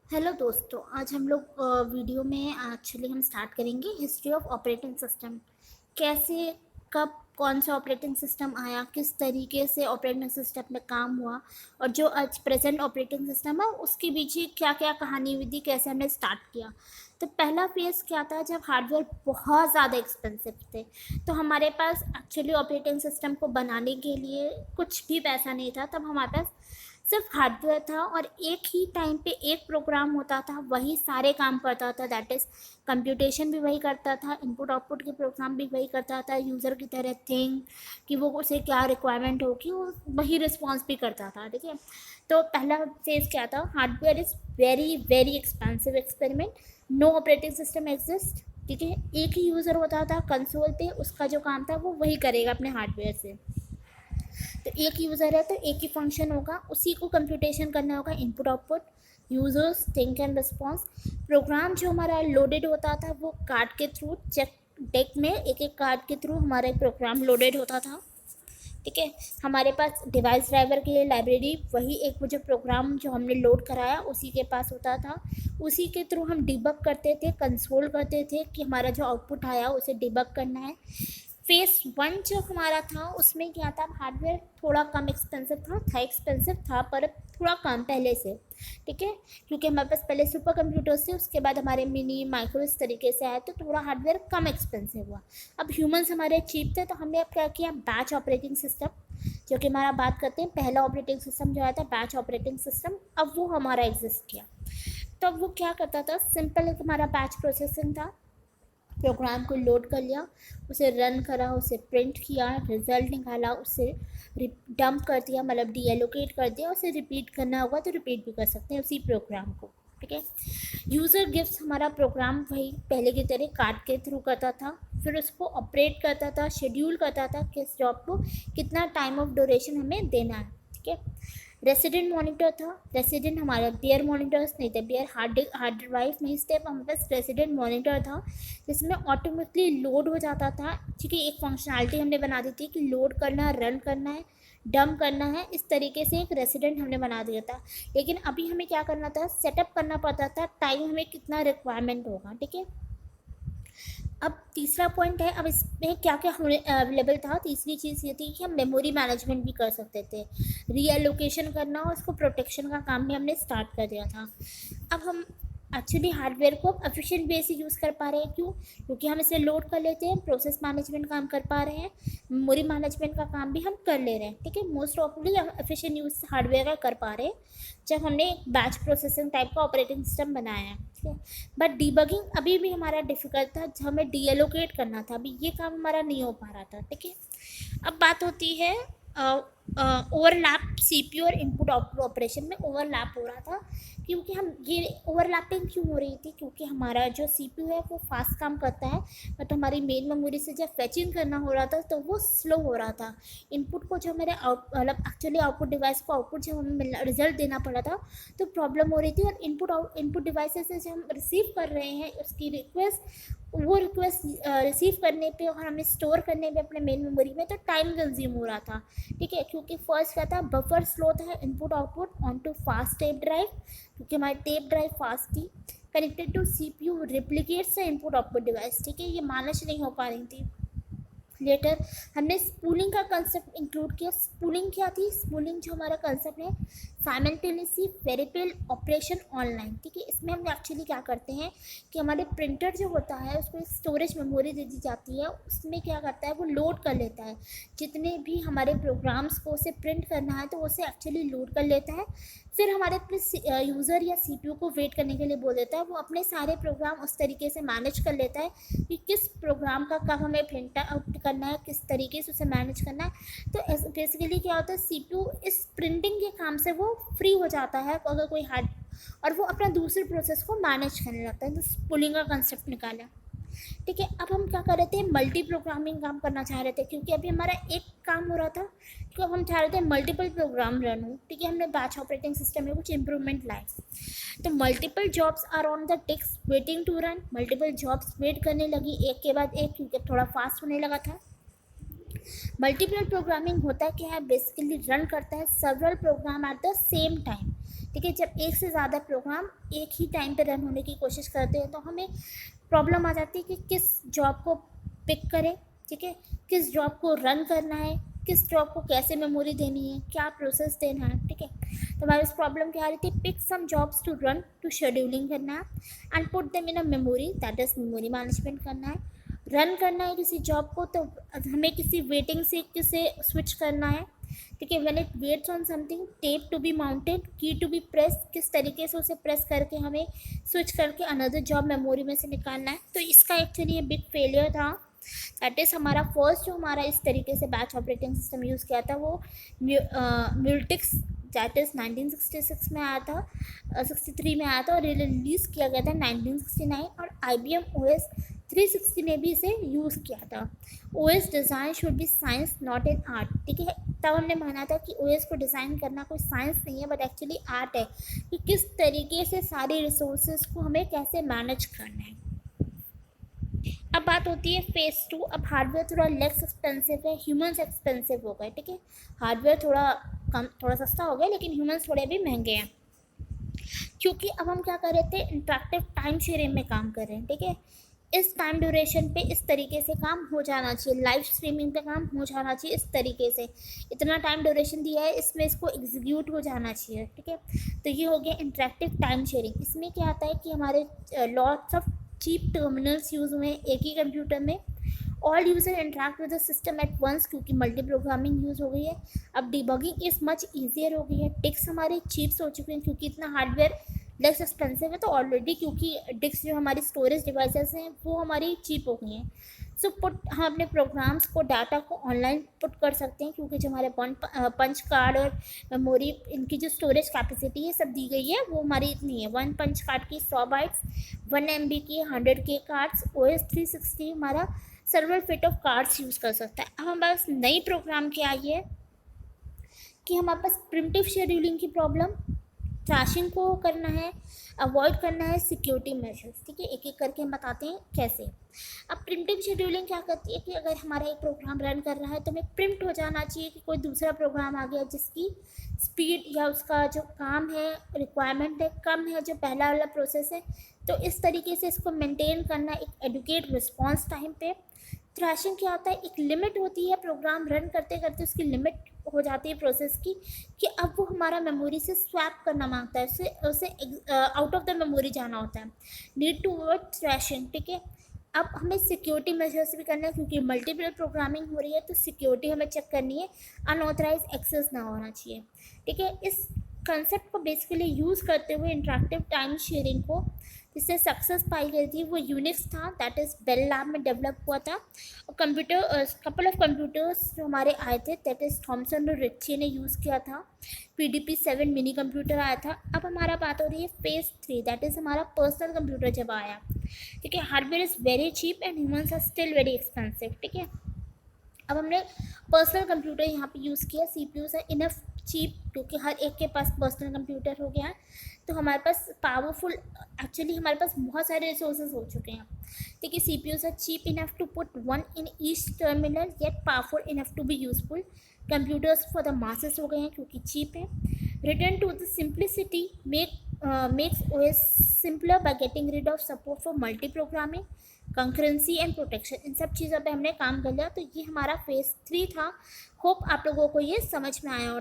Hello दोस्तों, आज हम लोग वीडियो में एक्चुअली हम स्टार्ट करेंगे हिस्ट्री ऑफ ऑपरेटिंग सिस्टम। कैसे, कब, कौन सा ऑपरेटिंग सिस्टम आया, किस तरीके से ऑपरेटिंग सिस्टम में काम हुआ और जो आज प्रेजेंट ऑपरेटिंग सिस्टम है उसके पीछे क्या क्या कहानी हुई थी, कैसे हमने स्टार्ट किया। तो पहला फेज़ क्या था, जब हार्डवेयर बहुत ज़्यादा एक्सपेंसिव थे तो हमारे पास एक्चुअली ऑपरेटिंग सिस्टम को बनाने के लिए कुछ भी पैसा नहीं था। तब हमारे पास सिर्फ हार्डवेयर था और एक ही टाइम पे एक प्रोग्राम होता था, वही सारे काम करता था। दैट इज़ कंप्यूटेशन भी वही करता था, इनपुट आउटपुट के प्रोग्राम भी वही करता था, यूज़र की तरह थिंक कि वो उसे क्या रिक्वायरमेंट होगी वो वही रिस्पॉन्स भी करता था। ठीक है, तो पहला फेज़ क्या था, hardware is very very expensive experiment, no operating system exist. ठीक है, एक ही यूज़र होता था कंसोल पे, उसका जो काम था वो वही करेगा अपने हार्डवेयर से। तो एक यूज़र है तो एक ही फंक्शन होगा, उसी को कंप्यूटेशन करना होगा, input output, users think and response. Program जो हमारा लोडेड होता था वो कार्ड के थ्रू, चेक डेक में एक एक कार्ड के थ्रू हमारा एक प्रोग्राम लोडेड होता था। ठीक है, हमारे पास डिवाइस ड्राइवर के लिए लाइब्रेरी, वही एक वो जो प्रोग्राम जो हमने लोड कराया उसी के पास होता था। उसी के थ्रू हम डिबग करते थे, कंसोल करते थे कि हमारा जो आउटपुट आया उसे डिबग करना है। फेस वन जो हमारा था उसमें क्या था, हार्डवेयर थोड़ा कम एक्सपेंसिव था एक्सपेंसिव था पर थोड़ा कम पहले से। ठीक है, क्योंकि हमारे पास पहले सुपर कंप्यूटर्स थे, उसके बाद हमारे मिनी माइक्रो इस तरीके से आए तो थोड़ा हार्डवेयर कम एक्सपेंसिव हुआ। अब ह्यूमंस हमारे चीप थे तो हमने अब क्या किया, बैच ऑपरेटिंग सिस्टम, जो कि हमारा बात करते हैं पहला ऑपरेटिंग सिस्टम जो आया था बैच ऑपरेटिंग सिस्टम, अब वो हमारा एग्जिस्ट किया। तो अब वो क्या करता था, सिंपल एक हमारा बैच प्रोसेसिंग था, प्रोग्राम को लोड कर लिया, उसे रन करा, उसे प्रिंट किया, रिजल्ट निकाला, उसे डंप कर दिया, मतलब डीएलोकेट कर दिया, उसे रिपीट करना होगा तो रिपीट भी कर सकते हैं उसी प्रोग्राम को। ठीक है, यूज़र गिव्स हमारा प्रोग्राम वही पहले की तरह कार्ड के थ्रू करता था, फिर उसको ऑपरेट करता था, शेड्यूल करता था किस जॉब को कितना टाइम ऑफ ड्यूरेशन हमें देना है। ठीक है, रेसिडेंट मॉनिटर था, रेसिडेंट हमारे बियर मॉनिटर्स नहीं थे, बियर हार्ड ड्राइव नहीं थे, हमारे पास रेसिडेंट मॉनिटर था जिसमें ऑटोमेटिकली लोड हो जाता था। ठीक है, एक फंक्शनैलिटी हमने बना दी थी कि लोड करना, रन करना है, डंप करना है, इस तरीके से एक रेसिडेंट हमने बना दिया था। लेकिन अभी हमें क्या करना था, सेटअप करना पड़ता था टाइम हमें कितना रिक्वायरमेंट होगा। ठीक है, अब तीसरा पॉइंट है, अब इसमें क्या क्या अवेलेबल था। तीसरी चीज़ ये थी कि हम मेमोरी मैनेजमेंट भी कर सकते थे, रीएलोकेशन करना और उसको प्रोटेक्शन का काम भी हमने स्टार्ट कर दिया था। अब हम एक्चुअली हार्डवेयर को एफिशिएंट वे से यूज़ कर पा रहे हैं, क्यों, क्योंकि हम इसे लोड कर लेते हैं, प्रोसेस मैनेजमेंट काम कर पा रहे हैं, मेमोरी मैनेजमेंट का काम भी हम कर ले रहे हैं। ठीक है, मोस्ट ऑफली हम एफिशिएंट यूज़ हार्डवेयर का कर पा रहे हैं जब हमने एक बैच प्रोसेसिंग टाइप का ऑपरेटिंग सिस्टम बनाया है। ठीक है, बट डीबगिंग अभी भी हमारा डिफ़िकल्ट था, जब हमें डीएलोकेट करना था, अभी ये काम हमारा नहीं हो पा रहा था। ठीक है, अब बात होती है ओवरलैप सीपीयू और इनपुट आउटपुट ऑपरेशन में ओवरलैप हो रहा था। क्योंकि हम ये ओवरलैपिंग क्यों हो रही थी, क्योंकि हमारा जो सीपीयू है वो फास्ट काम करता है, बट हमारी मेन मेमोरी से जब फेचिंग करना हो रहा था तो वो स्लो हो रहा था। इनपुट को जो मेरे मतलब एक्चुअली आउटपुट डिवाइस को आउटपुट जब हमें मिलना, रिजल्ट देना पड़ा था तो प्रॉब्लम हो रही थी। और इनपुट डिवाइसेस से जो हम रिसीव कर रहे हैं उसकी रिक्वेस्ट, वो रिक्वेस्ट रिसीव करने पे और हमें स्टोर करने पे अपने मेन मेमोरी में तो टाइम कंज्यूम हो रहा था। ठीक है, क्योंकि फर्स्ट क्या था, बफर स्लो था input output on to fast tape drive, क्योंकि हमारी टेप ड्राइव फास्ट थी, connected to CPU replicates the input output device. ठीक है, ये मैनेज नहीं हो पा रही थी। लेटर हमने स्पूलिंग का कंसेप्ट इंक्लूड किया। स्पूलिंग क्या थी, स्पूलिंग जो हमारा कंसेप्ट है, साइमल्टेनियसली वेरिएबल ऑपरेशन ऑनलाइन। ठीक है, इसमें हम एक्चुअली क्या करते हैं कि हमारे प्रिंटर जो होता है उसको एक स्टोरेज मेमोरी दे दी जाती है, उसमें क्या करता है वो लोड कर लेता है जितने भी हमारे प्रोग्राम्स को उसे प्रिंट करना है, तो उसे एक्चुअली लोड कर लेता है। फिर हमारे अपने यूज़र या सीपीयू को वेट करने के लिए बोल देता है, वो अपने सारे प्रोग्राम उस तरीके से मैनेज कर लेता है कि किस प्रोग्राम का कब हमें प्रिंट आउट करना है, किस तरीके से उसे मैनेज करना है। तो बेसिकली क्या होता है, सीपीयू इस प्रिंटिंग के काम से वो फ्री हो जाता है अगर कोई हार्ड, और वो अपना दूसरे प्रोसेस को मैनेज करने लगता है। तो स्पूलिंग का कंसेप्ट निकाला। ठीक है, अब हम क्या कर रहे थे, मल्टी प्रोग्रामिंग काम करना चाह रहे थे, क्योंकि अभी हमारा एक काम हो रहा था, तो अब हम चाह रहे थे मल्टीपल प्रोग्राम रन हो। ठीक है, हमने बैच ऑपरेटिंग सिस्टम में कुछ इंप्रूवमेंट लाए। तो multiple jobs are on the टिक्स waiting to run, multiple jobs wait करने लगी एक के बाद एक, क्योंकि थोड़ा फास्ट होने लगा था। मल्टीपल प्रोग्रामिंग होता क्या है, बेसिकली रन करता है several program at the same time. ठीक है, जब एक से ज़्यादा प्रोग्राम एक ही टाइम पे रन होने की कोशिश करते हैं तो हमें प्रॉब्लम आ जाती है कि किस जॉब को पिक करें, ठीक है, किस जॉब को रन करना है, किस जॉब को कैसे मेमोरी देनी है, क्या प्रोसेस देना है, ठीक है। तो हमारे पास प्रॉब्लम क्या आ रही थी, pick some jobs to run, to scheduling करना है and put them in a memory, that is memory management करना है। रन करना है किसी जॉब को तो हमें किसी वेटिंग से किसे स्विच करना है, ठीक है। When it waits on something, tape to be mounted, key to be press, किस तरीके से उसे प्रेस करके हमें स्विच करके अनदर जॉब मेमोरी में से निकालना है। तो इसका एक्चुअली ये बिग फेलियर था। दैट इज़ हमारा फर्स्ट जो हमारा इस तरीके से बैच ऑपरेटिंग सिस्टम यूज़ किया था वो म्यूल्टिक्स, दैट इज़ 1966 में आया था, 63 में आया था और रिलीज़ किया गया था 1969। और IBM OS 360 ने भी इसे यूज़ किया था। OS design should be science not an art, ठीक है। तब हमने माना था कि OS को डिज़ाइन करना कोई साइंस नहीं है बट एक्चुअली आर्ट है, कि किस तरीके से सारी रिसोर्सेज को हमें कैसे मैनेज करना है। अब बात होती है फेज़ 2। अब हार्डवेयर थोड़ा लेस एक्सपेंसिव है, ह्यूमंस एक्सपेंसिव हो गए, ठीक है। हार्डवेयर थोड़ा सस्ता हो गया लेकिन ह्यूमंस थोड़े भी महंगे हैं, क्योंकि अब हम क्या कर रहे थे, इंटरेक्टिव टाइम शेयरिंग में काम कर रहे हैं, ठीक है। इस टाइम ड्यूरेशन पे इस तरीके से काम हो जाना चाहिए, लाइव स्ट्रीमिंग पे काम हो जाना चाहिए इस तरीके से, इतना टाइम ड्यूरेशन दिया है इसमें इसको एग्जीक्यूट हो जाना चाहिए, ठीक है। तो ये हो गया इंटरेक्टिव टाइम शेयरिंग। इसमें क्या आता है कि हमारे lots of cheap terminals use हुए हैं एक ही कंप्यूटर में, all user interact with the system at once, क्योंकि मल्टी प्रोग्रामिंग यूज़ हो गई है। अब डिबगिंग इज़ मच ईजियर हो गई है, टिक्स हमारे चिप्स हो चुके हैं क्योंकि इतना हार्डवेयर लेस एक्सपेंसिव है, तो ऑलरेडी क्योंकि डिस्क जो हमारी स्टोरेज डिवाइसेस हैं वो हमारी चीप हो गई हैं। सो हम अपने प्रोग्राम्स को, डाटा को ऑनलाइन पुट कर सकते हैं, क्योंकि जो हमारे पंच कार्ड और मेमोरी, इनकी जो स्टोरेज कैपेसिटी है सब दी गई है वो हमारी इतनी है, 1 पंच कार्ड की 100 बाइट्स, 1 MB की 100K कार्ड्स। OS 360 हमारा server fit of cards use कर सकता है। अब हमारे पास नई प्रोग्राम क्या आई है कि हमारे पास प्रिमिटिव शेड्यूलिंग की प्रॉब्लम, ट्रैशिंग को करना है, अवॉइड करना है, सिक्योरिटी मेजर्स, ठीक है। एक एक करके हम बताते हैं कैसे। अब प्रिमिटिव शेड्यूलिंग क्या करती है कि अगर हमारा एक प्रोग्राम रन कर रहा है तो हमें प्रिम्प्ट हो जाना चाहिए कि कोई दूसरा प्रोग्राम आ गया जिसकी स्पीड या उसका जो काम है, रिक्वायरमेंट है, कम है जो पहला वाला प्रोसेस है। तो इस तरीके से इसको मेंटेन करना एक एडुकेट रिस्पॉन्स टाइम पे। थ्रैशिंग क्या होता है, एक लिमिट होती है प्रोग्राम रन करते करते उसकी लिमिट हो जाती है प्रोसेस की, कि अब वो हमारा मेमोरी से स्वैप करना मांगता है, उसे आउट ऑफ द मेमोरी जाना होता है, नीड टू वर्ड थ्रैशिंग, ठीक है। अब हमें सिक्योरिटी मेजर्स भी करना है क्योंकि मल्टीपल प्रोग्रामिंग हो रही है, तो सिक्योरिटी हमें चेक करनी है, अनऑथराइज एक्सेस ना होना चाहिए, ठीक है। इस कंसेप्ट को बेसिकली यूज़ करते हुए इंटरेक्टिव टाइम शेयरिंग को जिससे सक्सेस पाई गई थी वो यूनिक्स था, दैट इज़ बेल लैब में डेवलप हुआ था। और कपल ऑफ कंप्यूटर्स जो हमारे आए थे, दैट इज़ थॉमसन और रिच्ची ने यूज़ किया था। PDP-7 मिनी कंप्यूटर आया था। अब हमारा बात हो रही है फेज़ 3, दैट इज़ हमारा पर्सनल कंप्यूटर जब आया, ठीक है। Hardware is very cheap and humans are still very expensive, ठीक है। अब हमने पर्सनल कंप्यूटर यहाँ पे यूज़ किया, CPUs है इनफ चीप, क्योंकि हर एक के पास पर्सनल कंप्यूटर हो गया है, तो हमारे पास पावरफुल, एक्चुअली हमारे पास बहुत सारे रिसोर्सेज हो चुके हैं, ठीक है। CPUs are cheap enough to put one in each terminal yet powerful enough to be useful. Computers for the masses हो गए हैं क्योंकि चीप है। Return to the simplicity makes OS simpler by getting rid of support for multi programming, concurrency and protection. इन सब चीज़ों पे हमने काम कर लिया। तो ये हमारा फेज़ 3 था। होप आप लोगों को ये समझ में आया।